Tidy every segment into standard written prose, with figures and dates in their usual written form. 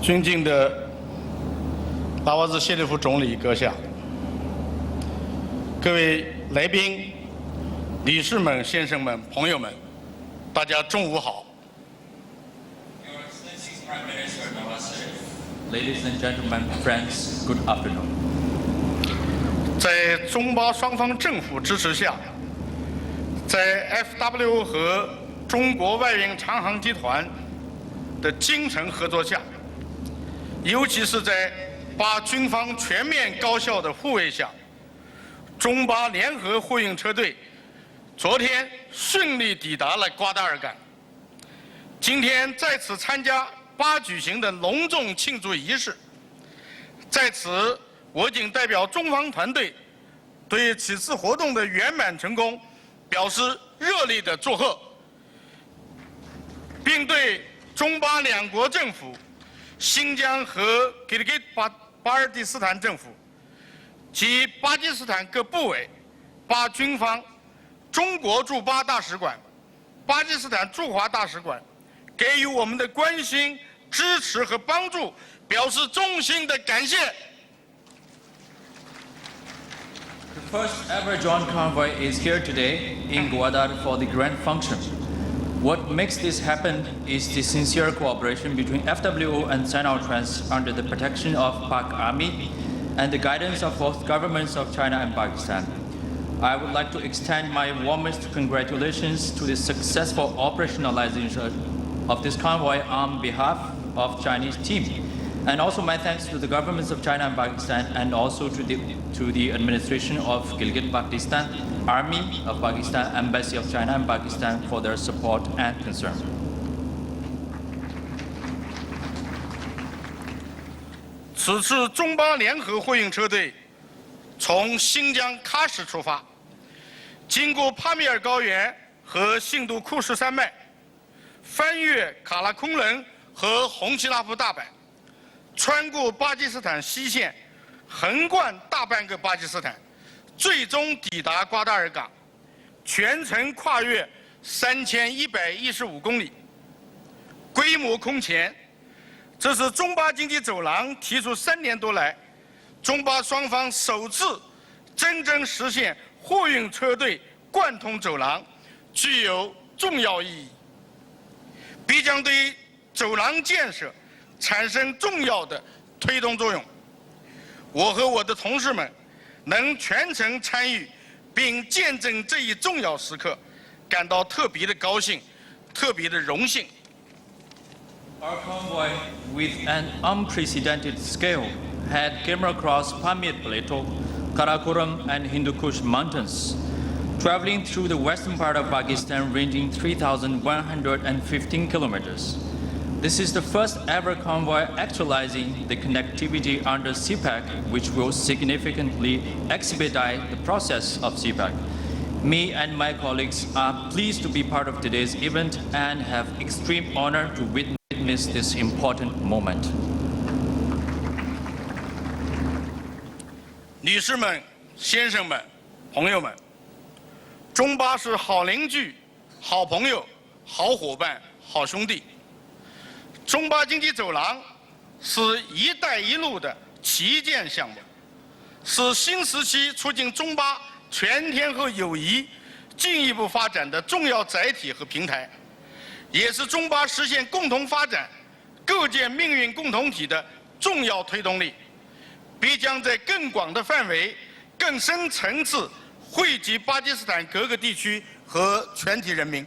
尊敬的拉沃兹谢里夫总理阁下，各位来宾、女士们、先生们、朋友们，大家中午好。Ladies and gentlemen, friends, good afternoon. 在中巴双方政府支持下，在 FWO 和中国外运长航集团的精诚合作下，尤其是在巴军方全面高效的护卫下，中巴联合货运车队昨天顺利抵达了瓜达尔港。今天在此参加巴举行的隆重庆祝仪式，在此我谨代表中方团队对此次活动的圆满成功表示热烈的祝贺，并对中巴两国政府、新疆和吉尔吉斯巴尔的斯坦政府及巴基斯坦各部委、巴军方、中国驻巴大使馆、巴基斯坦驻华大使馆给予我们的关心、支持和帮助，表示衷心的感谢。The first ever joint convoy is here today in Gwadar for the grand function. What makes this happen is the sincere cooperation between FWO and Sinotrans under the protection of Pak Army and the guidance of both governments of China and Pakistan. I would like to extend my warmest congratulations to the successful operationalization of this convoy on behalf of Chinese team, and also my thanks to the governments of China and Pakistan, and also to the administration of Gilgit-Baltistan, Army of Pakistan, Embassy of China and Pakistan for their support and concern. 此次中巴联合货运车队从新疆喀什出发，经过帕米尔高原和信都库什山脉，翻越卡拉空仑和红旗拉夫大坂，穿过巴基斯坦西线，横贯大半个巴基斯坦，最终抵达瓜达尔港，全程跨越3115公里，规模空前。这是中巴经济走廊提出3年多来，中巴双方首次真正实现货运车队贯通走廊，具有重要意义，必将对走廊建设产生重要的推动作用。我和我的同事们能全程参与并见证这一重要时刻，感到特别的高兴，特别的荣幸。Our convoy, with an unprecedented scale, had came across Pamir Plateau, Karakoram, and Hindu Kush mountains, traveling through the western part of Pakistan, ranging 3,115 kilometers. This is the first ever convoy actualizing the connectivity under CPEC, which will significantly expedite the process of CPEC. Me and my colleagues are pleased to be part of today's event and have extreme honor to witness this important moment. 女士们、先生们、朋友们，中巴是好邻居、好朋友、好伙伴、好兄弟。中巴经济走廊是“一带一路”的旗舰项目，是新时期促进中巴全天候友谊进一步发展的重要载体和平台，也是中巴实现共同发展、构建命运共同体的重要推动力，必将在更广的范围、更深层次惠及巴基斯坦各个地区和全体人民。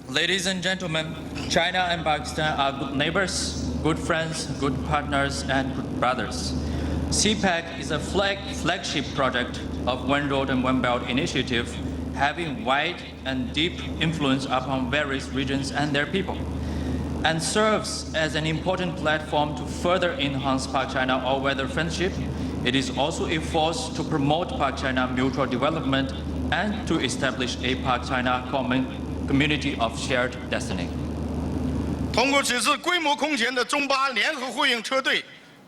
Ladies and gentlemen, China and Pakistan are good neighbors, good friends, good partners, and good brothers. CPEC is a flagship project of One Road and One Belt initiative, having wide and deep influence upon various regions and their people, and serves as an important platform to further enhance Pak-China all-weather friendship. It is also a force to promote Pak-China mutual development and to establish a Pak-China common community of shared destiny. 通过此次规模空前的中巴联合货运车队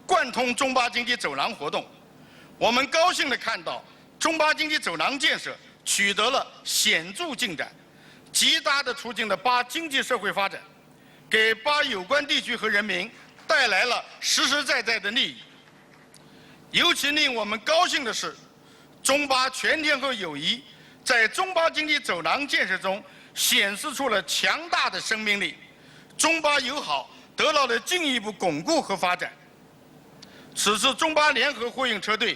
贯通中巴经济走廊活动，我们高兴地看到中巴经济走廊建设取得了显著进展，极大地促进了巴经济社会发展，给巴有关地区和人民带带来了实实在在的利益。尤其令我们高兴的是，中巴全天候友谊在中巴经济走廊建设中显示出了强大的生命力，中巴友好得到了进一步巩固和发展。此次中巴联合货运车队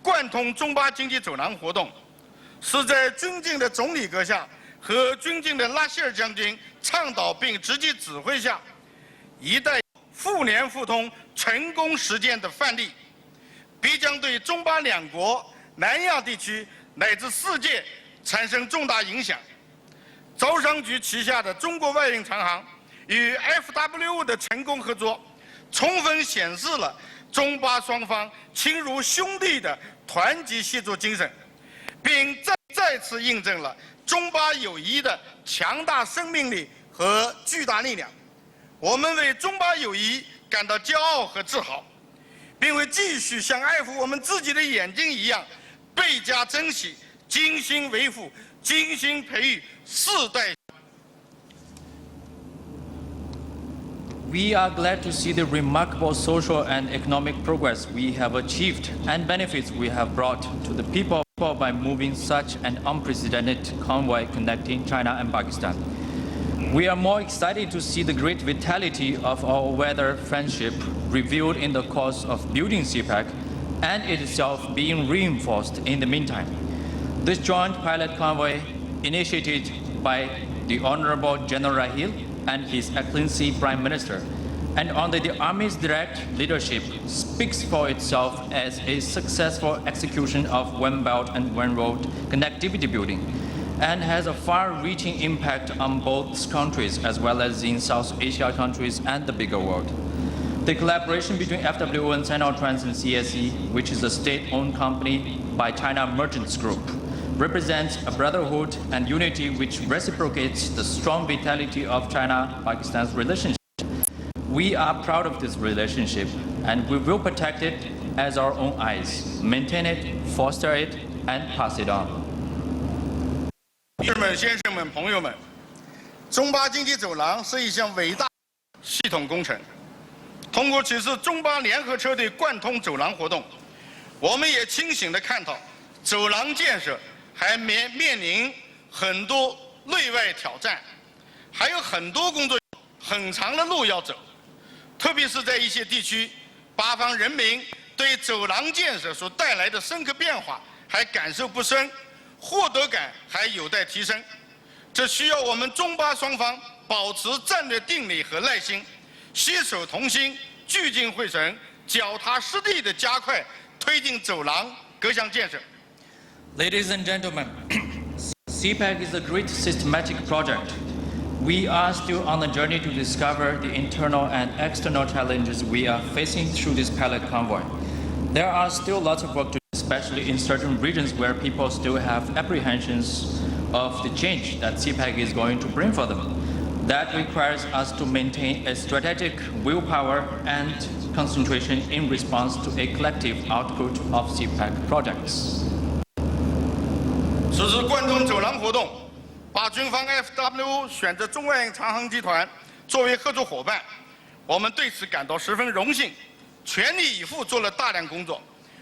贯通中巴经济走廊活动，是在军进的总理阁下和军进的拉希尔将军倡导并直接指挥下，一带互联互通成功实践的范例，必将对中巴两国、南亚地区乃至世界产生重大影响。招商局旗下的中国外运长行与 FWO 的成功合作，充分显示了中巴双方亲如兄弟的团结协作精神，并再次印证了中巴友谊的强大生命力和巨大力量。我们为中巴友谊感到骄傲和自豪，并会继续像爱护我们自己的眼睛一样，倍加珍惜、精心维护、精心培育世代。We are glad to see the remarkable social and economic progress we have achieved and benefits we have brought to the people by moving such an unprecedented convoy connecting China and Pakistan. We are more excited to see the great vitality of our weather friendship revealed in the course of building CPEC and itself being reinforced in the meantime. This joint pilot convoy, initiated by the Honorable General Rahil and His Excellency Prime Minister, and under the Army's direct leadership, speaks for itself as a successful execution of One Belt and One Road connectivity building, and has a far-reaching impact on both countries as well as in South Asia countries and the bigger world. The collaboration between FWO and Sinotrans and CSE, which is a state-owned company by China Merchants Group, represents a brotherhood and unity which reciprocates the strong vitality of China-Pakistan's relationship. We are proud of this relationship and we will protect it as our own eyes, maintain it, foster it, and pass it on. 女士们、先生们、朋友们，中巴经济走廊是一项伟大系统工程。通过此次中巴联合车队贯通走廊活动，我们也清醒地看到，走廊建设还面临很多内外挑战，还有很多工作很长的路要走。特别是在一些地区，巴方人民对走廊建设所带来的深刻变化还感受不深，获得感还有待提升。这需要我们中巴双方保持战略定力和耐心，携手同心，聚精会神，脚踏实地地加快推进走廊各项建设。Ladies and gentlemen, CPEC is a great systematic project. We are still on the journey to discover the internal and external challenges we are facing through this pilot convoy. There are still lots of work to do, especially in certain regions where people still have apprehensions of the change that CPEC is going to bring for them. That requires us to maintain a strategic willpower and concentration in response to a collective output of CPEC projects. 此次贯通走廊活动，把军方 FWO 选择中外运长航集团作为合作伙伴，我们对此感到十分荣幸，全力以赴做了大量工作，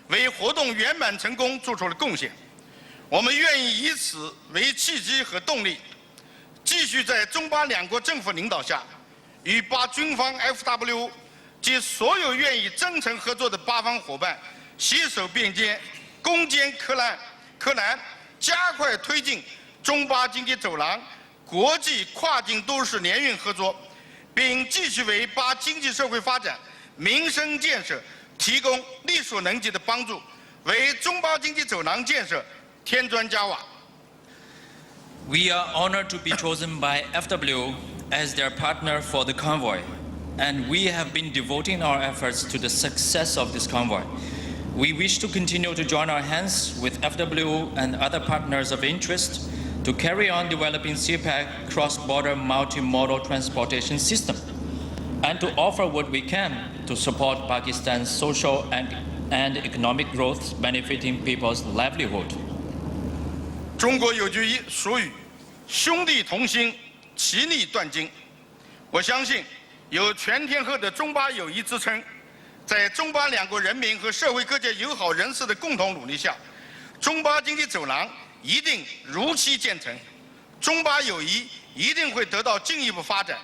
为活动圆满成功做出了贡献。我们愿意以此为契机和动力，继续在中巴两国政府领导下，与巴军方 FWO 及所有愿意真诚合作的巴方伙伴携手并肩，攻坚克难，加快推进中巴经济走廊国际跨境都市联运合作，并继续为巴经济社会发展、民生建设提供力所能及的帮助，为中巴经济走廊建设添砖加瓦。We are honored to be chosen by FWO as their partner for the convoy, and we have been devoting our efforts to the success of this convoy. We wish to continue to join our hands with FWO and other partners of interest to carry on developing CPEC cross-border multimodal transportation system and to offer what we can to support Pakistan's social and economic growth benefiting people's livelihood. 中国有句俗语：“兄弟同心，其利断金。”我相信，有全天候的中巴友谊之称。在中巴两国人民和社会各界友好人士的共同努力下，中巴经济走廊一定如期建成，中巴友谊一定会得到进一步发展，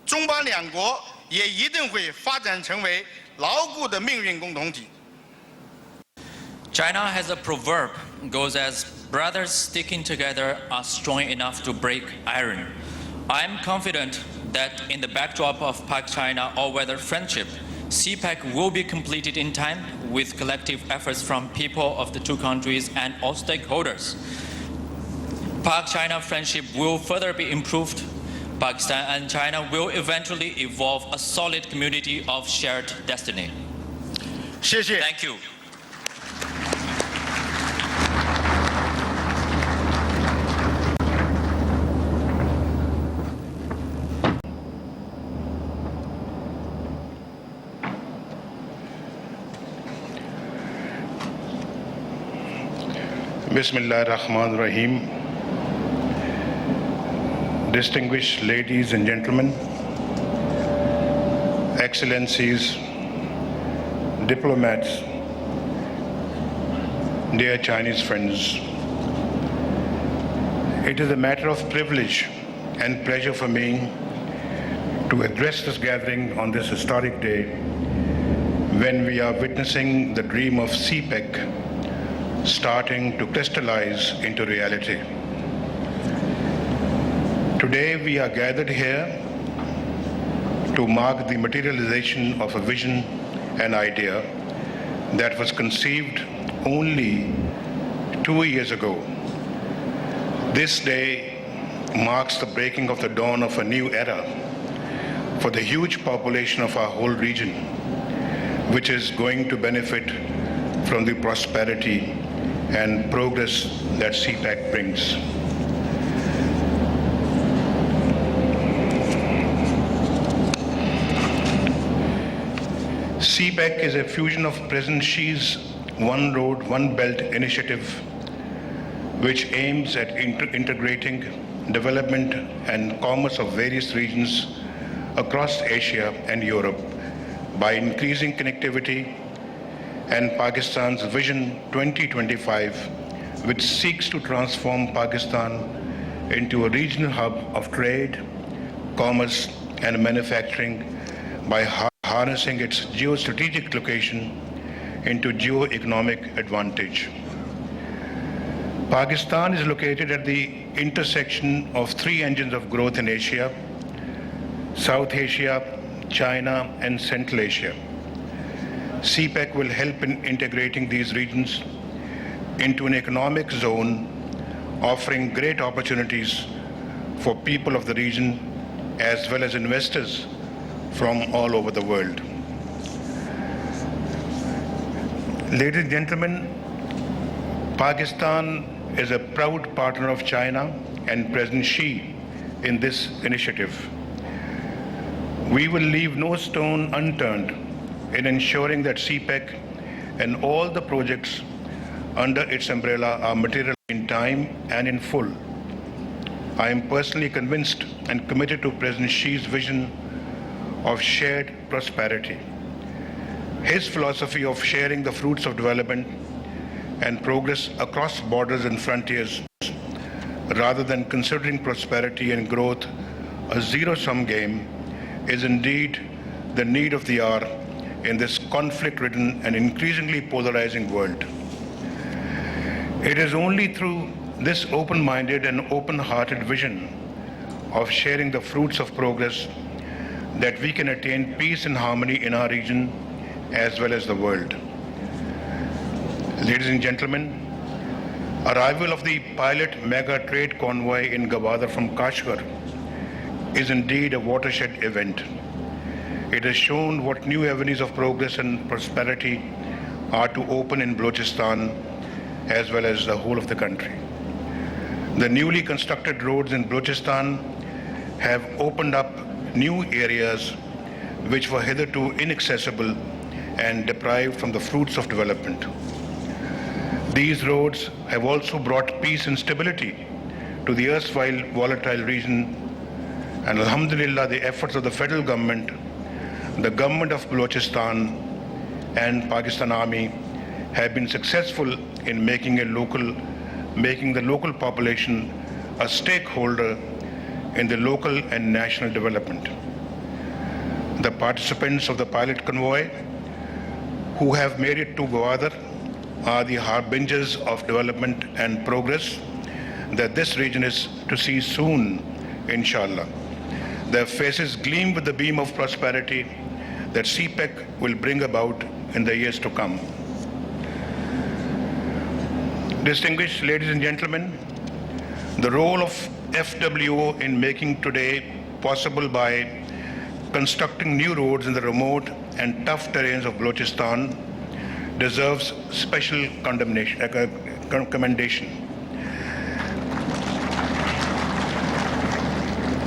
中巴两国也一定会发展成为牢固的命运共同体。China has a proverb goes as brothers sticking together are strong enough to break iron. I am confident that in the backdrop of Pak-China all-weather friendship, CPEC will be completed in time with collective efforts from people of the two countries and all stakeholders. Pak-China friendship will further be improved. Pakistan and China will eventually evolve a solid community of shared destiny. 谢谢。 Thank you. Bismillah ar-Rahman ar-Rahim. Distinguished ladies and gentlemen, excellencies, diplomats, dear Chinese friends, it is a matter of privilege and pleasure for me to address this gathering on this historic day when we are witnessing the dream of CPEC starting to crystallize into reality. Today we are gathered here to mark the materialization of a vision and idea that was conceived only 2 years ago. This day marks the breaking of the dawn of a new era for the huge population of our whole region, which is going to benefit from the prosperity and progress that CPEC brings. CPEC is a fusion of President Xi's One Road, One Belt initiative, which aims at integrating development and commerce of various regions across Asia and Europe by increasing connectivity, and Pakistan's Vision 2025, which seeks to transform Pakistan into a regional hub of trade, commerce, and manufacturing by harnessing its geostrategic location into geo-economic advantage. Pakistan is located at the intersection of three engines of growth in Asia: South Asia, China, and Central Asia. CPEC will help in integrating these regions into an economic zone, offering great opportunities for people of the region as well as investors from all over the world. Ladies and gentlemen, Pakistan is a proud partner of China and President Xi in this initiative. We will leave no stone unturned in ensuring that CPEC and all the projects under its umbrella are materialized in time and in full. I am personally convinced and committed to President Xi's vision of shared prosperity. His philosophy of sharing the fruits of development and progress across borders and frontiers, rather than considering prosperity and growth a zero-sum game, is indeed the need of the hour in this conflict-ridden and increasingly polarizing world. It is only through this open-minded and open-hearted vision of sharing the fruits of progress that we can attain peace and harmony in our region as well as the world. Ladies and gentlemen, arrival of the pilot mega trade convoy in Gwadar from Kashgar is indeed a watershed event. It has shown what new avenues of progress and prosperity are to open in Balochistan as well as the whole of the country. The newly constructed roads in Balochistan have opened up new areas which were hitherto inaccessible and deprived from the fruits of development. These roads have also brought peace and stability to the erstwhile volatile region And Alhamdulillah, the efforts of the federal government, the government of Balochistan and Pakistan Army have been successful in making the local population a stakeholder in the local and national development. The participants of the pilot convoy who have made it to Gwadar are the harbingers of development and progress that this region is to see soon, inshallah. Their faces gleam with the beam of prosperity that CPEC will bring about in the years to come. Distinguished ladies and gentlemen, the role of FWO in making today possible by constructing new roads in the remote and tough terrains of Balochistan deserves special commendation.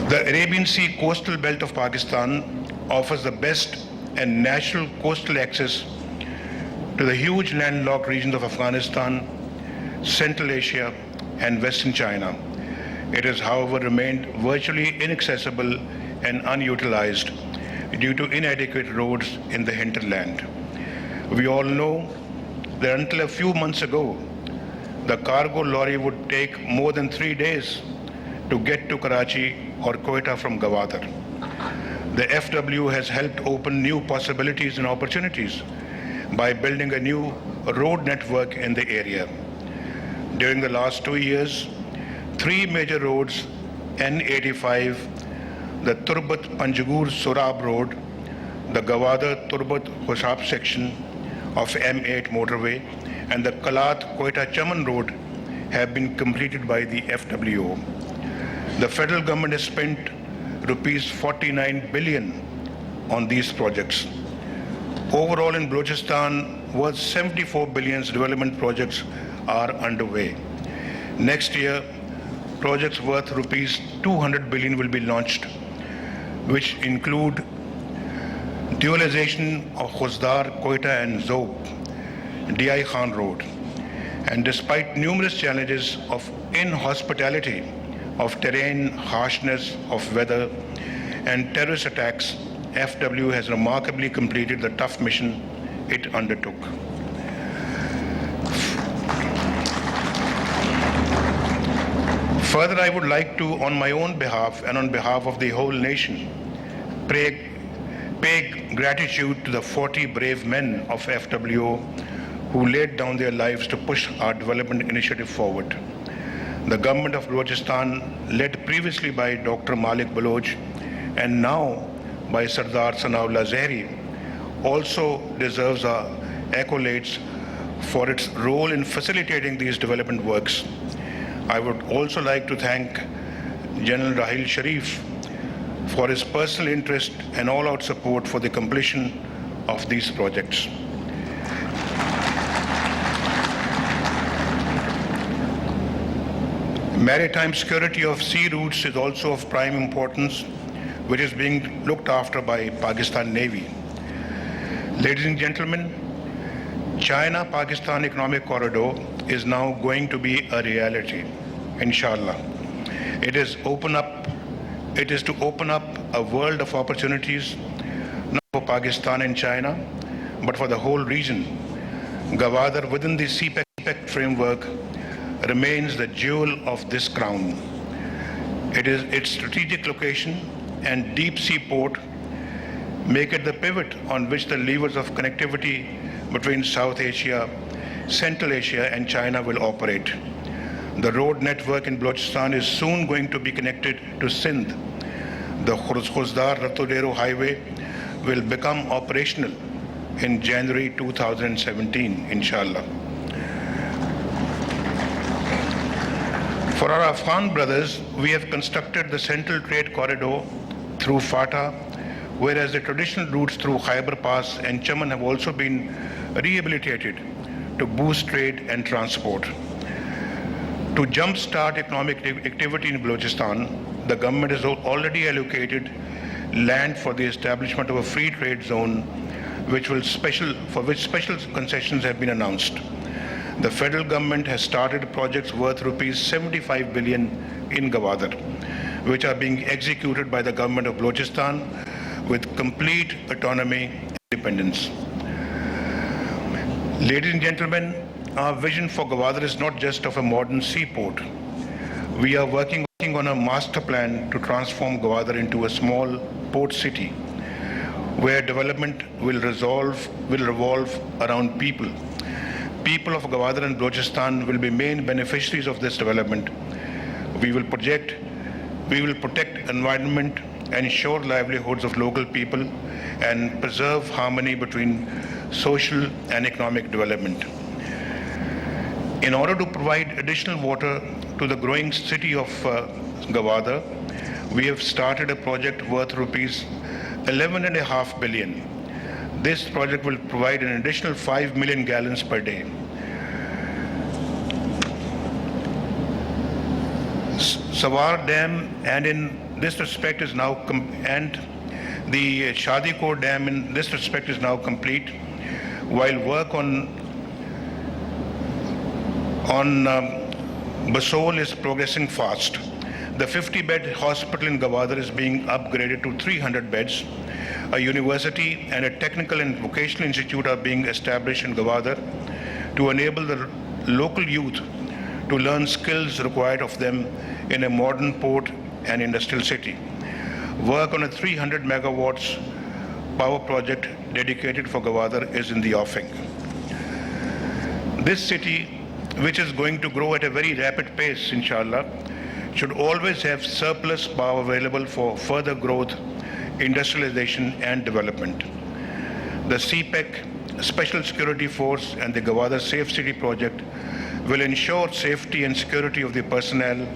The Arabian Sea coastal belt of Pakistan offers the best and natural coastal access to the huge landlocked regions of Afghanistan, Central Asia, and Western China. It has, however, remained virtually inaccessible and unutilized due to inadequate roads in the hinterland. We all know that until a few months ago, the cargo lorry would take more than 3 days to get to Karachi or Quetta from Gwadar. The FW has helped open new possibilities and opportunities by building a new road network in the area. During the last 2 years, 3 major roads, N85, the Turbat-Panjgur-Sorab Road, the Gwadar-Turbat-Hosab section of M8 motorway, and the Kalat-Quetta-Chaman Road have been completed by the FWO. The federal government has spent rupees 49 billion on these projects. Overall in Balochistan, worth 74 billion development projects are underway. Next year, projects worth rupees 200 billion will be launched, which include dualization of Gwadar, Quetta and Zob, DI Khan Road. And despite numerous challenges of inhospitality, of terrain, harshness of weather, and terrorist attacks, FW has remarkably completed the tough mission it undertook. Further, I would like to, on my own behalf and on behalf of the whole nation, pay gratitude to the 40 brave men of FWO who laid down their lives to push our development initiative forward. The government of Balochistan, led previously by Dr. Malik Baloch and now by Sardar Sanaullah Zehri, also deserves our accolades for its role in facilitating these development works. I would also like to thank General Rahil Sharif for his personal interest and all-out support for the completion of these projects. Maritime security of sea routes is also of prime importance, which is being looked after by Pakistan Navy. Ladies and gentlemen, China-Pakistan Economic Corridor is now going to be a reality, inshallah. It is to open up a world of opportunities, not for Pakistan and China, but for the whole region. Gwadar, within the CPEC framework, remains the jewel of this crown. Its strategic location and deep sea port make it the pivot on which the levers of connectivity between South Asia, Central Asia and China will operate. The road network in Balochistan is soon going to be connected to Sindh. The Gwadar-Ratodero highway will become operational in January 2017, inshallah. For our Afghan brothers, we have constructed the Central Trade Corridor through FATA, whereas the traditional routes through Khyber Pass and Chaman have also been rehabilitated to boost trade and transport. To jumpstart economic activity in Balochistan, the government has already allocated land for the establishment of a free trade zone, for which special concessions have been announced. The federal government has started projects worth rupees 75 billion in Gwadar. which are being executed by the government of Balochistan with complete autonomy and independence. Ladies and gentlemen, our vision for Gwadar is not just of a modern seaport. We are working on a master plan to transform Gwadar into a small port city where development will revolve around people. People of Gwadar and Balochistan will be main beneficiaries of this development. We will protect environment, ensure livelihoods of local people, and preserve harmony between social and economic development. In order to provide additional water to the growing city of Gwadar, we have started a project worth rupees 11.5 billion. This project will provide an additional 5 million gallons per day. Sawar Dam, and in this respect is now the Shadikot Dam in this respect is now complete, while work on Basol is progressing fast. The 50-bed hospital in Gwadar is being upgraded to 300 beds. A university and a technical and vocational institute are being established in Gwadar to enable the local youth to learn skills required of them in a modern port and industrial city. Work on a 300 megawatts power project dedicated for Gwadar is in the offing. This city, which is going to grow at a very rapid pace, inshallah, should always have surplus power available for further growth, industrialization, and development. The CPEC, Special Security Force, and the Gwadar Safe City project will ensure safety and security of the personnel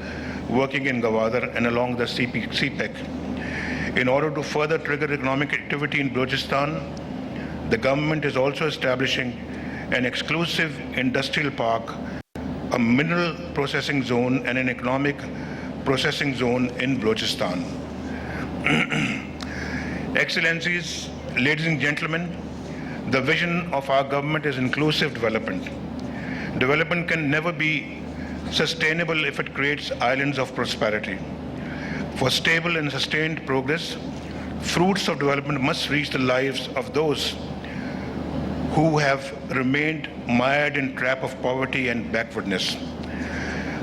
working in Gwadar and along the CPEC. In order to further trigger economic activity in Balochistan, the government is also establishing an exclusive industrial park, a mineral processing zone, and an economic processing zone in Balochistan. Excellencies, ladies and gentlemen, the vision of our government is inclusive development. Development can never be sustainable if it creates islands of prosperity. For stable and sustained progress, fruits of development must reach the lives of those who have remained mired in trap of poverty and backwardness.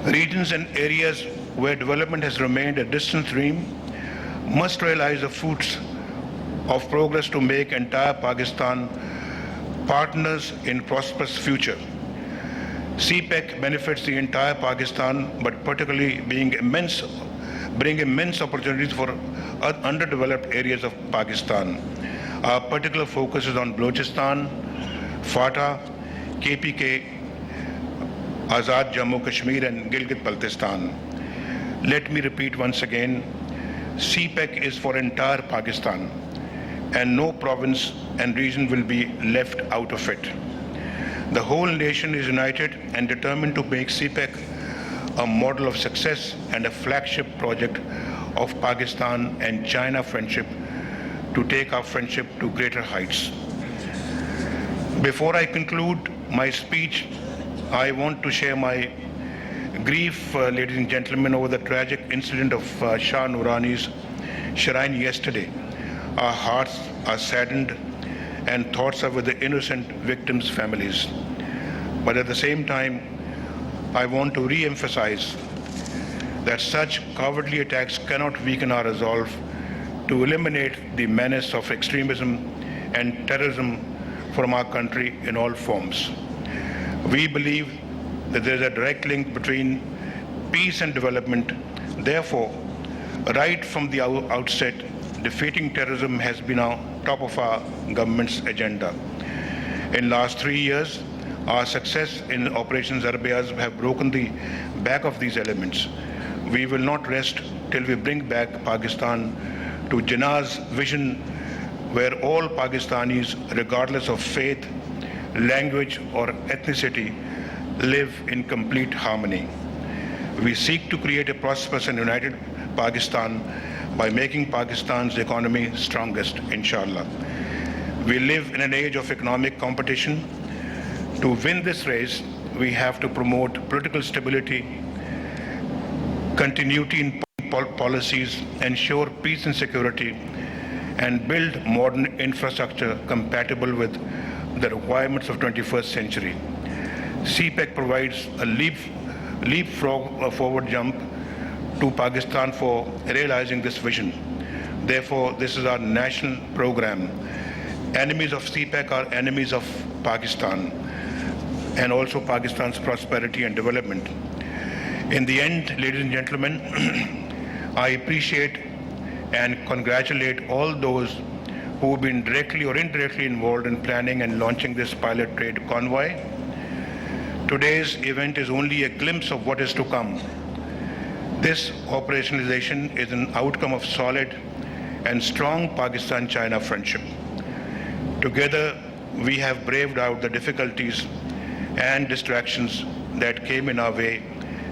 Regions and areas where development has remained a distant dream must realize the fruits of progress to make entire Pakistan partners in prosperous future. CPEC benefits the entire Pakistan, but particularly bring immense opportunities for underdeveloped areas of Pakistan. Our particular focus is on Balochistan, FATA, KPK, Azad Jammu Kashmir, and Gilgit-Baltistan. Let me repeat once again, CPEC is for entire Pakistan, and no province and region will be left out of it. The whole nation is united and determined to make CPEC a model of success and a flagship project of Pakistan and China friendship to take our friendship to greater heights. Before I conclude my speech, I want to share my grief, ladies and gentlemen, over the tragic incident of Shah Noorani's shrine yesterday. Our hearts are saddened and thoughts are with the innocent victims' families. But at the same time, I want to re-emphasize that such cowardly attacks cannot weaken our resolve to eliminate the menace of extremism and terrorism from our country in all forms. We believe that there is a direct link between peace and development. Therefore, right from the outset, defeating terrorism has been on top of our government's agenda. In last 3 years, our success in Operation Zarbayaz have broken the back of these elements. We will not rest till we bring back Pakistan to Jinnah's vision, where all Pakistanis, regardless of faith, language, or ethnicity, live in complete harmony. We seek to create a prosperous and united Pakistan by making Pakistan's economy strongest, inshallah. We live in an age of economic competition. To win this race, we have to promote political stability, continuity in policies, ensure peace and security, and build modern infrastructure compatible with the requirements of 21st century. CPEC provides a leapfrog forward jump to Pakistan for realizing this vision. Therefore, this is our national program. Enemies of CPEC are enemies of Pakistan and also Pakistan's prosperity and development. In the end, ladies and gentlemen, I appreciate and congratulate all those who have been directly or indirectly involved in planning and launching this pilot trade convoy. Today's event is only a glimpse of what is to come. This operationalization is an outcome of solid and strong Pakistan-China friendship. Together, we have braved out the difficulties and distractions that came in our way,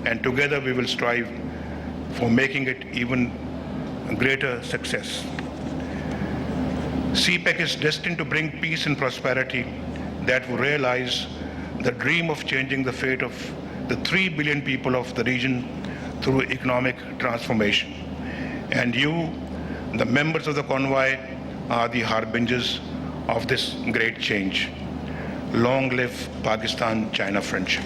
and together we will strive for making it even a greater success. CPEC is destined to bring peace and prosperity that will realize the dream of changing the fate of the 3 billion people of the region through economic transformation. And you, the members of the convoy, are the harbingers of this great change. Long live Pakistan-China friendship.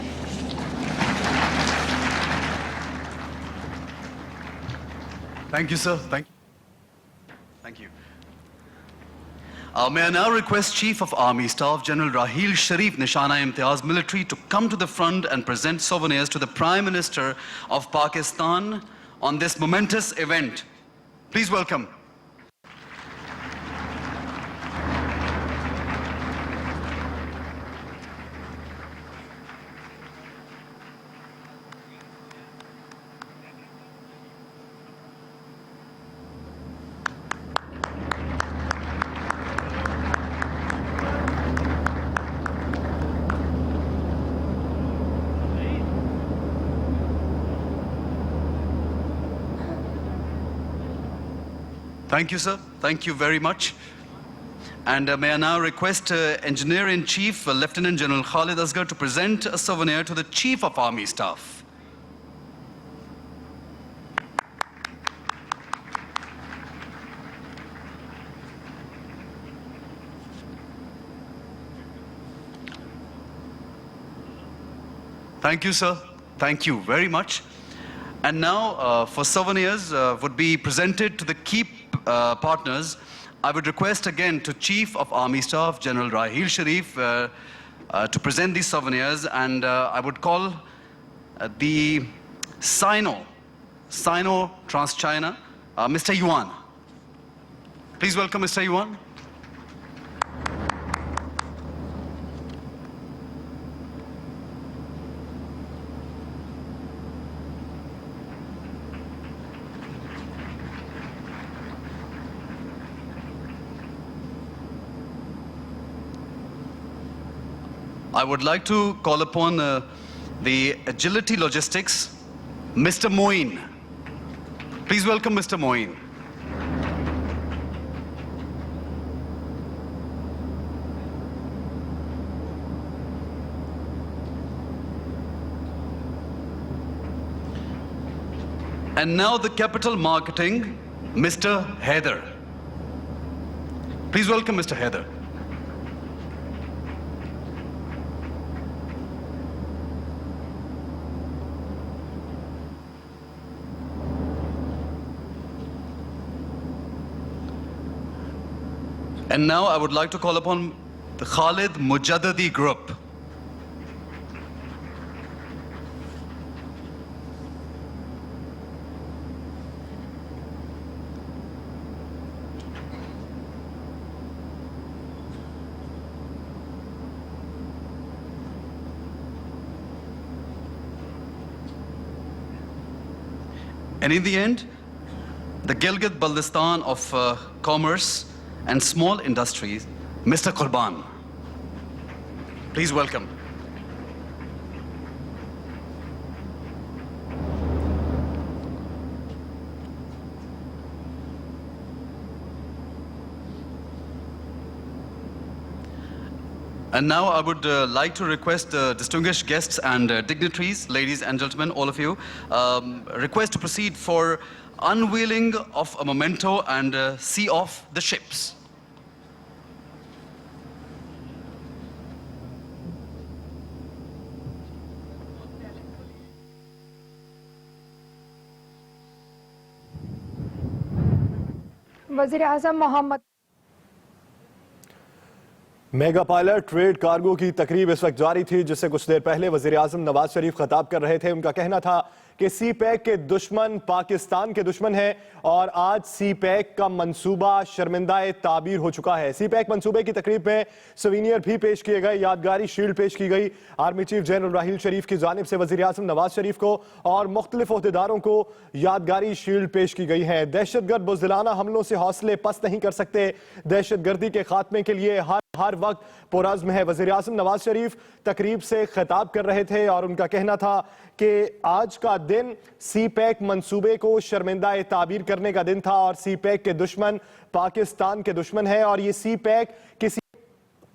Thank you, sir. Thank you. May I now request Chief of Army Staff General Raheel Sharif, Nishana-e-Imtiaz Military, to come to the front and present souvenirs to the Prime Minister of Pakistan on this momentous event. Please welcome. Thank you, sir. Thank you very much. And may I now request Engineer-in-Chief, Lieutenant General Khalid Asgar, to present a souvenir to the Chief of Army Staff. Thank you, sir. Thank you very much. And now, for souvenirs would be presented to the key partners. I would request again to Chief of Army Staff, General Raheel Sharif, to present these souvenirs. And I would call the Sino Trans-China, Mr. Yuan. Please welcome Mr. Yuan. I would like to call upon the Agility Logistics, Mr. Moin. Please welcome Mr. Moin. And now the Capital Marketing, Mr. Haider. Please welcome Mr. Haider. And now I would like to call upon the Khalid Mujaddadi Group. And in the end, the Gilgit-Baltistan of Commerce and Small Industries, Mr. Qurban. Please welcome. And now I would like to request the distinguished guests and dignitaries, ladies and gentlemen, all of you, request to proceed for unveiling of a memento and see off the ships. वज़ीर आज़म Mohammad mega pilot trade cargo की तकरीब इस वक्त जारी थी, जिससे कुछ देर पहले वज़ीर आज़म नवाज शरीफ खिताब कर रहे थे। उनका कहना था कि CPEC के दुश्मन पाकिस्तान के दुश्मन है और आज CPEC का मंसूबा शर्मिंदा ताबीर हो चुका है। CPEC मंसूबे की तकरीब में सवीनियर भी पेश किए गए, यादगारी शील्ड पेश की गई। आर्मी चीफ जनरल राहील शरीफ की जानिब से वज़ीर आज़म नवाज शरीफ को और मुख्तलिफ ओहदेदारों को यादगारी शील्ड पेश की गई है। दहशतगर्द बुज़दिलाना हमलों से हौसले पस्त नहीं कर सकते, दहशतगर्दी के खात्मे के लिए हर वक्त पुरज़्म है। वज़ीर आज़म नवाज शरीफ तकरीब से खिताब कर रहे थे और उनका कहना था कि आज का दिन CPEC मंसूबे को शर्मिंदा ताबीर करने का दिन था और CPEC के दुश्मन पाकिस्तान के दुश्मन है और ये CPEC किसी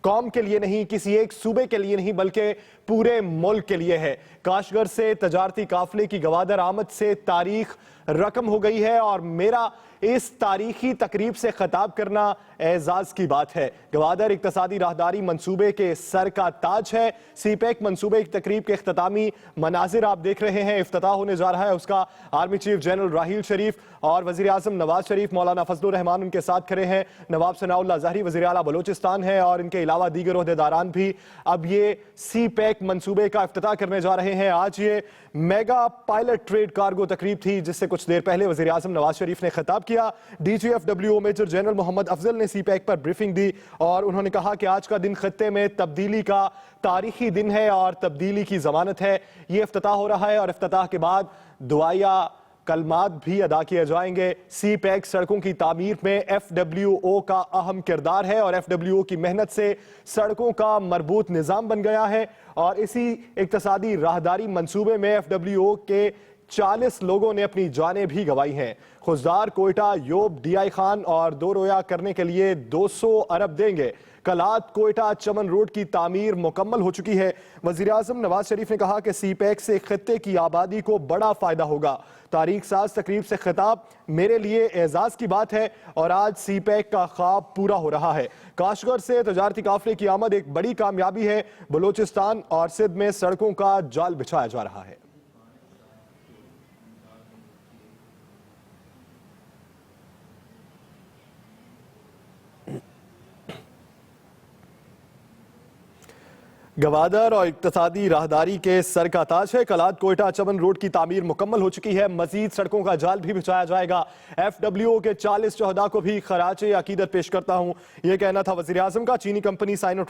कौम के लिए नहीं, किसी एक सूबे के लिए नहीं, बल्कि पूरे मुल्क के लिए है। काशगर से तजारती काफले की गवादर आमद से तारीख रकम हो गई है और मेरा इस तारीखी तकरीब से खिताब करना एजाज की बात है। गवादर इक्तसादी राहदारी मंसूबे के सर का ताज है। CPEC मंसूबे की तकरीब के इख्तितामी मनाजिर आप देख रहे हैं। इफ्तिताह होने जा रहा है उसका। आर्मी चीफ जनरल राहील शरीफ और वज़ीर आज़म नवाज शरीफ, मौलाना फजलुर रहमान उनके साथ खड़े हैं। नवाब सनाउल्लाह ज़हरी वज़ीर आला बलोचिस्तान है और इनके अलावा दीगर ओहदेदारान भी अब ये CPEC मंसूबे का इफ्तिताह करने जा रहे हैं। आज ये मेगा पायलट ट्रेड कार्गो तकरीब थी, जिससे कुछ देर पहले वज़ीर आज़म नवाज शरीफ ने खिताब किया। DGFWO major general Mohammad Afzal ने CPEC पर ब्रीफिंग दी और उन्होंने कहा कि आज का दिन खत्ते में तब्दीली का तारीखी दिन है और तब्दीली की जमानत है। ये इफ्तिताह हो रहा है और इफ्तिताह के बाद दुआया कलमात भी अदा किए जाएंगे। CPEC सड़कों की तामीर में FWO का अहम किरदार है और FWO की मेहनत से सड़कों का मरबूत निज़ाम बन गया है और इसी इक्तसादी राहदारी मंसूबे में FWO के 40 लोगों ने अपनी जानें भी गंवाई हैं। खुजदार, कोयटा, योब, DI खान और दो रोया करने के लिए 200 अरब देंगे। कलात, कोयटा, चमन रोड की तामीर मुकम्मल हो चुकी है। वज़ीर आज़म नवाज शरीफ ने कहा कि CPEC से खित्ते की आबादी को बड़ा फायदा होगा। तारीख साज तकरीब से खिताब मेरे लिए एजाज की बात है और आज CPEC का ख्वाब पूरा हो रहा है। काशगर से तजारती काफले की आमद एक बड़ी कामयाबी है। बलोचिस्तान और सिंध में सड़कों का जाल बिछाया जा रहा है। गवादर और इक्तसादी राहदारी के सर का ताज है। कलात, कोयटा, चमन रोड की तामीर मुकम्मल हो चुकी है। मजीद सड़कों का जाल भी बिछाया जाएगा। FWO के 40 शहदा को भी खराजे अकीदत पेश करता हूं, यह कहना था वज़ीर आज़म का। चीनी कंपनी साइनो